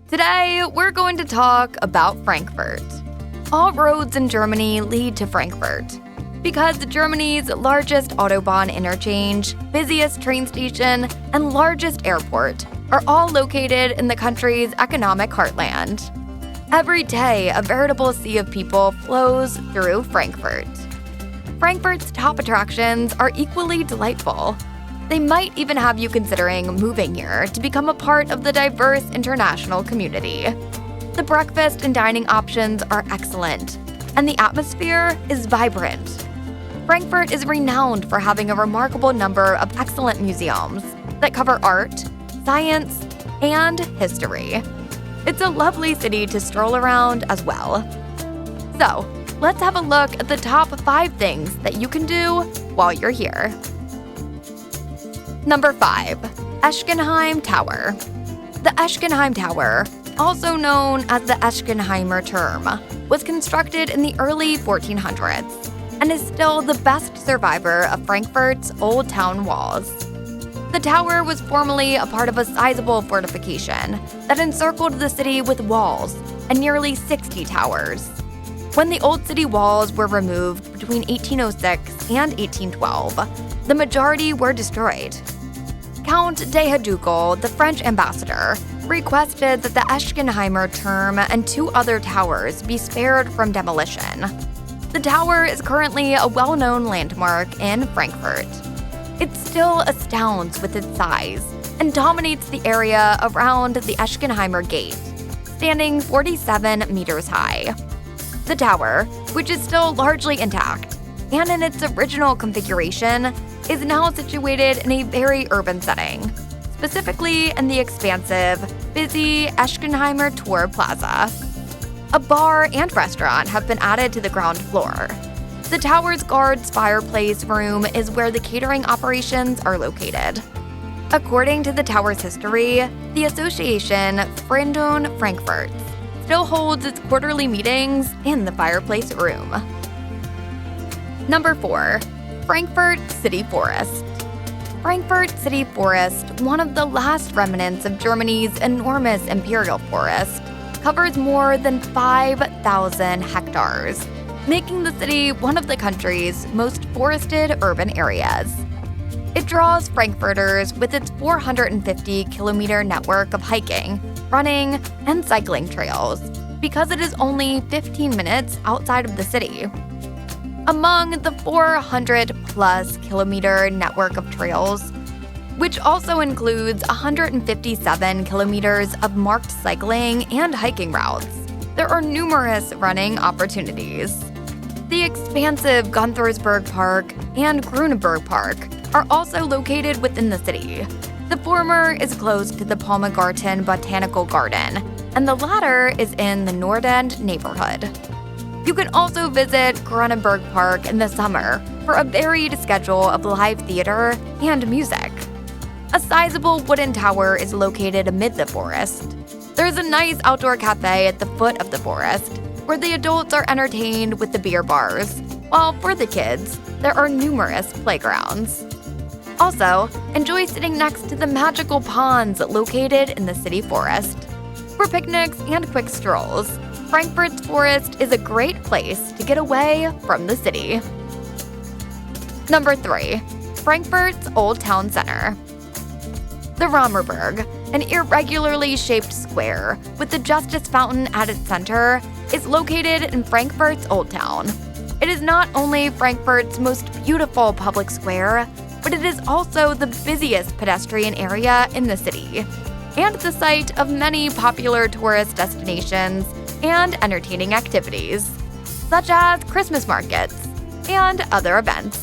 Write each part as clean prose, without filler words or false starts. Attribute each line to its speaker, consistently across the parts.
Speaker 1: Today, we're going to talk about Frankfurt. All roads in Germany lead to Frankfurt because Germany's largest Autobahn interchange, busiest train station, and largest airport are all located in the country's economic heartland. Every day, a veritable sea of people flows through Frankfurt. Frankfurt's top attractions are equally delightful. They might even have you considering moving here to become a part of the diverse international community. The breakfast and dining options are excellent, and the atmosphere is vibrant. Frankfurt is renowned for having a remarkable number of excellent museums that cover art, science, and history. It's a lovely city to stroll around as well. So, let's have a look at the top 5 things that you can do while you're here. Number 5. Eschenheim Tower. The Eschenheim Tower, also known as the Eschenheimer Turm, was constructed in the early 1400s and is still the best survivor of Frankfurt's old town walls. The tower was formerly a part of a sizable fortification that encircled the city with walls and nearly 60 towers. When the old city walls were removed between 1806 and 1812, the majority were destroyed. Count de Hadougal, the French ambassador, requested that the Eschenheimer Turm and 2 other towers be spared from demolition. The tower is currently a well-known landmark in Frankfurt. It still astounds with its size and dominates the area around the Eschenheimer Gate, standing 47 meters high. The tower, which is still largely intact and in its original configuration, is now situated in a very urban setting, specifically in the expansive, busy Eschenheimer Tor Plaza. A bar and restaurant have been added to the ground floor. The tower's guards' fireplace room is where the catering operations are located. According to the tower's history, the association Freunde Frankfurt still holds its quarterly meetings in the fireplace room. Number 4. Frankfurt City Forest. Frankfurt City Forest, one of the last remnants of Germany's enormous imperial forest, covers more than 5,000 hectares, making the city one of the country's most forested urban areas. It draws Frankfurters with its 450-kilometer network of hiking, running, and cycling trails because it is only 15 minutes outside of the city. Among the 400-plus kilometer network of trails, which also includes 157 kilometers of marked cycling and hiking routes, there are numerous running opportunities. The expansive Gunthersburg Park and Grunenberg Park are also located within the city. The former is close to the Palmengarten Botanical Garden, and the latter is in the Nordend neighborhood. You can also visit Grunenberg Park in the summer for a varied schedule of live theater and music. A sizable wooden tower is located amid the forest. There's a nice outdoor cafe at the foot of the forest, where the adults are entertained with the beer bars, while for the kids, there are numerous playgrounds. Also, enjoy sitting next to the magical ponds located in the city forest. For picnics and quick strolls, Frankfurt's forest is a great place to get away from the city. Number 3. Frankfurt's Old Town Center. The Rammerberg, an irregularly shaped square with the Justice Fountain at its center, is located in Frankfurt's Old Town. It is not only Frankfurt's most beautiful public square, but it is also the busiest pedestrian area in the city, and the site of many popular tourist destinations and entertaining activities, such as Christmas markets and other events.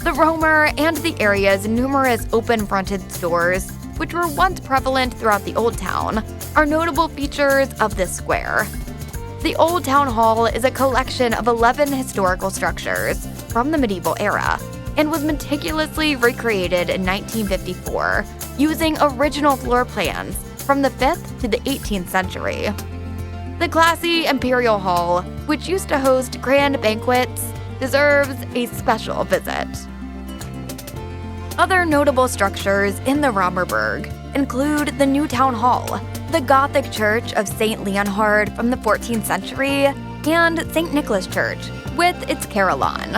Speaker 1: The Romer and the area's numerous open-fronted stores, which were once prevalent throughout the Old Town, are notable features of this square. The Old Town Hall is a collection of 11 historical structures from the medieval era and was meticulously recreated in 1954 using original floor plans from the 5th to the 18th century. The classy Imperial Hall, which used to host grand banquets, deserves a special visit. Other notable structures in the Rammerberg include the new town hall, the Gothic Church of St. Leonhard from the 14th century, and St. Nicholas Church with its carillon.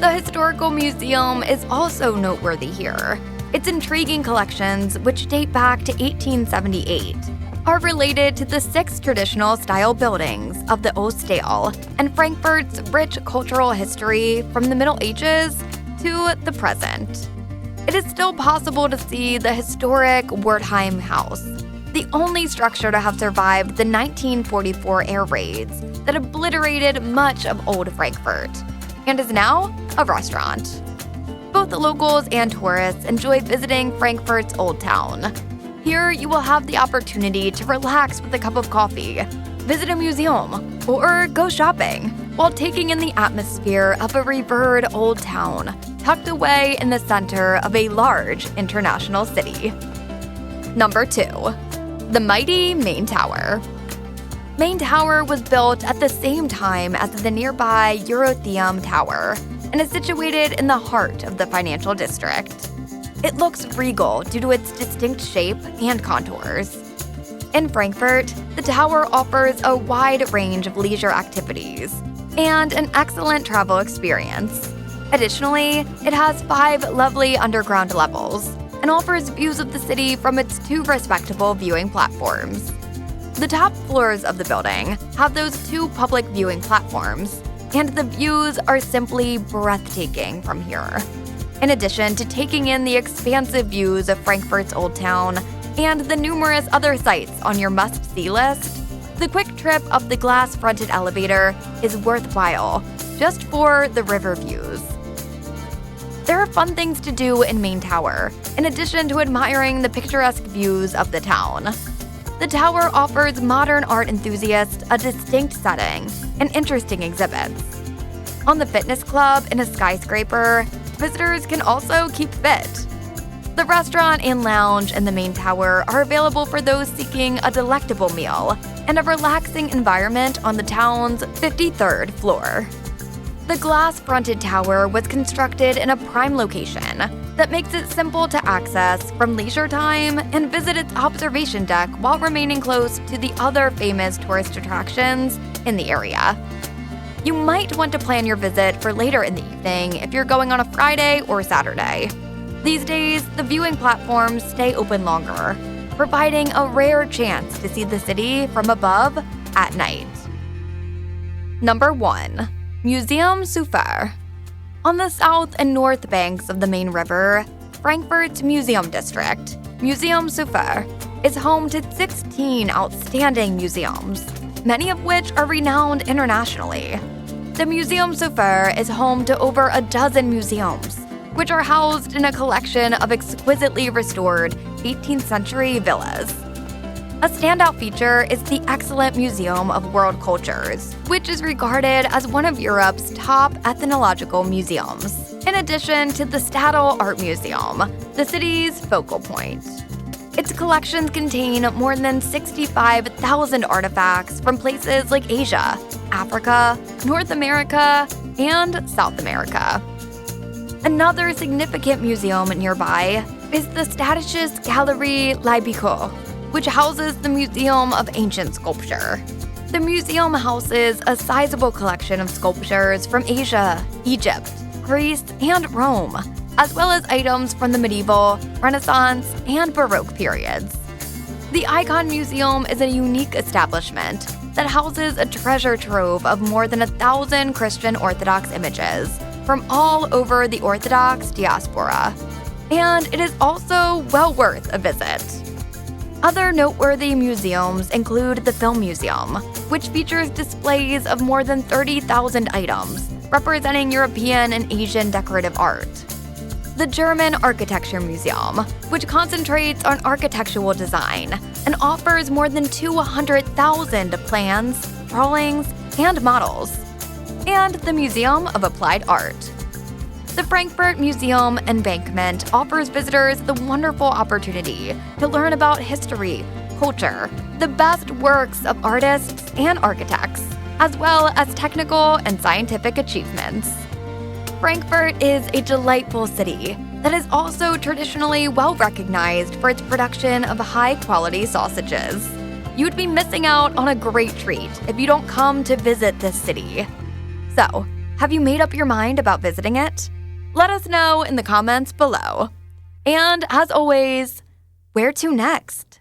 Speaker 1: The Historical Museum is also noteworthy here. Its intriguing collections, which date back to 1878, are related to the 6 traditional style buildings of the Ostale and Frankfurt's rich cultural history from the Middle Ages to the present. It is still possible to see the historic Wertheim House, the only structure to have survived the 1944 air raids that obliterated much of Old Frankfurt, and is now a restaurant. Both locals and tourists enjoy visiting Frankfurt's Old Town. Here, you will have the opportunity to relax with a cup of coffee, visit a museum, or go shopping while taking in the atmosphere of a revered old town tucked away in the center of a large international city. Number 2. The mighty Main Tower. Main Tower was built at the same time as the nearby Eurotheum Tower and is situated in the heart of the financial district. It looks regal due to its distinct shape and contours. In Frankfurt, the tower offers a wide range of leisure activities and an excellent travel experience. Additionally, it has 5 lovely underground levels and offers views of the city from its 2 respectable viewing platforms. The top floors of the building have those 2 public viewing platforms, and the views are simply breathtaking from here. In addition to taking in the expansive views of Frankfurt's Old Town and the numerous other sites on your must-see list, the quick trip up the glass-fronted elevator is worthwhile just for the river views. There are fun things to do in Main Tower, in addition to admiring the picturesque views of the town. The tower offers modern art enthusiasts a distinct setting and interesting exhibits. On the fitness club in a skyscraper, visitors can also keep fit. The restaurant and lounge in the Main Tower are available for those seeking a delectable meal and a relaxing environment on the town's 53rd floor. The glass-fronted tower was constructed in a prime location that makes it simple to access from leisure time and visit its observation deck while remaining close to the other famous tourist attractions in the area. You might want to plan your visit for later in the evening if you're going on a Friday or Saturday. These days, the viewing platforms stay open longer, providing a rare chance to see the city from above at night. Number 1. Museum Souffert. On the south and north banks of the main river, Frankfurt's Museum District, Museum Souffert, is home to 16 outstanding museums, many of which are renowned internationally. The Museum Souffert is home to over a dozen museums, which are housed in a collection of exquisitely restored 18th century villas. A standout feature is the excellent Museum of World Cultures, which is regarded as one of Europe's top ethnological museums, in addition to the Stadel Art Museum, the city's focal point. Its collections contain more than 65,000 artifacts from places like Asia, Africa, North America, and South America. Another significant museum nearby is the Städtische Galerie Leipzig, which houses the Museum of Ancient Sculpture. The museum houses a sizable collection of sculptures from Asia, Egypt, Greece, and Rome, as well as items from the medieval, Renaissance, and Baroque periods. The Icon Museum is a unique establishment that houses a treasure trove of more than 1,000 Christian Orthodox images from all over the Orthodox diaspora, and it is also well worth a visit. Other noteworthy museums include the Film Museum, which features displays of more than 30,000 items representing European and Asian decorative art. The German Architecture Museum, which concentrates on architectural design and offers more than 200,000 plans, drawings, and models. And the Museum of Applied Art. The Frankfurt Museum Embankment offers visitors the wonderful opportunity to learn about history, culture, the best works of artists and architects, as well as technical and scientific achievements. Frankfurt is a delightful city that is also traditionally well recognized for its production of high-quality sausages. You'd be missing out on a great treat if you don't come to visit this city. So, have you made up your mind about visiting it? Let us know in the comments below. And as always, where to next?